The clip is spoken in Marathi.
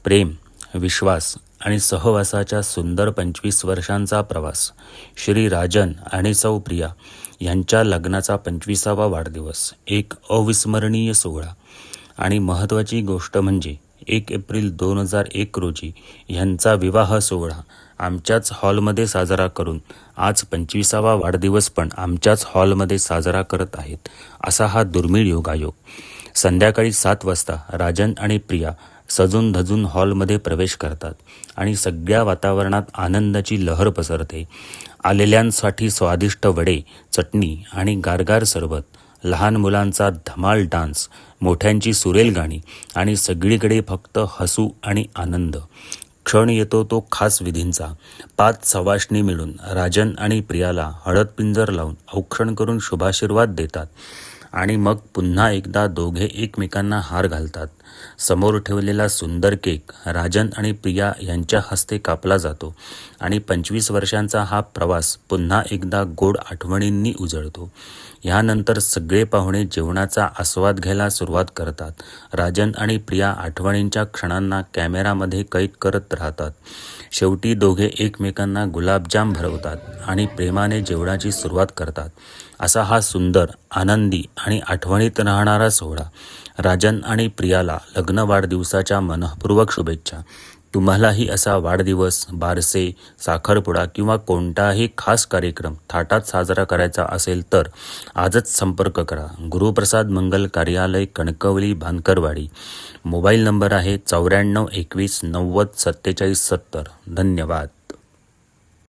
प्रेम, विश्वास आणि सहवासाच्या सुंदर 25 वर्षांचा प्रवास. श्री राजन आणि सौ प्रिया यांच्या लग्नाचा 25वा वाढदिवस. एक अविस्मरणीय सोहळा. आणि महत्त्वाची गोष्ट म्हणजे 1 एप्रिल 2001 रोजी ह्यांचा विवाह सोहळा आमच्याच हॉलमध्ये साजरा करून आज 25वा वाढदिवस पण आमच्याच हॉलमध्ये साजरा करत आहेत. असा हा दुर्मिळ योगायोग. संध्याकाळी 7 वाजता राजन आणि प्रिया सजून धजून हॉलमध्ये प्रवेश करतात आणि सगळ्या वातावरणात आनंदाची लहर पसरते. आलेल्यांसाठी स्वादिष्ट वडे, चटणी आणि गारगार सरबत, लहान मुलांचा धमाल डान्स, मोठ्यांची सुरेल गाणी आणि सगळीकडे फक्त हसू आणि आनंद. क्षण येतो तो खास विधींचा. 5 सवाष्णी मिळून राजन आणि प्रियाला हळद पिंजर लावून औक्षण करून शुभाशीर्वाद देतात आणि मग पुन्हा एकदा दोघे एकमेकांना हार घालतात. समोर ठेवलेला सुंदर केक राजन आणि प्रिया यांच्या हस्ते कापला जातो आणि 25 वर्षांचा हा प्रवास पुन्हा एकदा गोड आठवणींनी उजळतो. ह्यानंतर सगळे पाहुणे जेवणाचा आस्वाद घ्यायला सुरुवात करतात. राजन आणि प्रिया आठवणींच्या क्षणांना कॅमेरामध्ये कैद करत राहतात. शेवटी दोघे एकमेकांना गुलाबजाम भरवतात आणि प्रेमाने जेवणाची सुरुवात करतात. असा हा सुंदर, आनंदी आणि आठवणीत राहणारा सोहळा. राजन आणि प्रियाला लग्न वाढदिवसाच्या मनःपूर्वक शुभेच्छा. तुम्हालाही असा वाढदिवस, बारसे, साखरपुडा किंवा कोणताही खास कार्यक्रम थाटात साजरा करायचा असेल तर आजच संपर्क करा. गुरुप्रसाद मंगल कार्यालय, कणकवली, भानकरवाडी. मोबाईल नंबर आहे 94 21 90 47 70. धन्यवाद.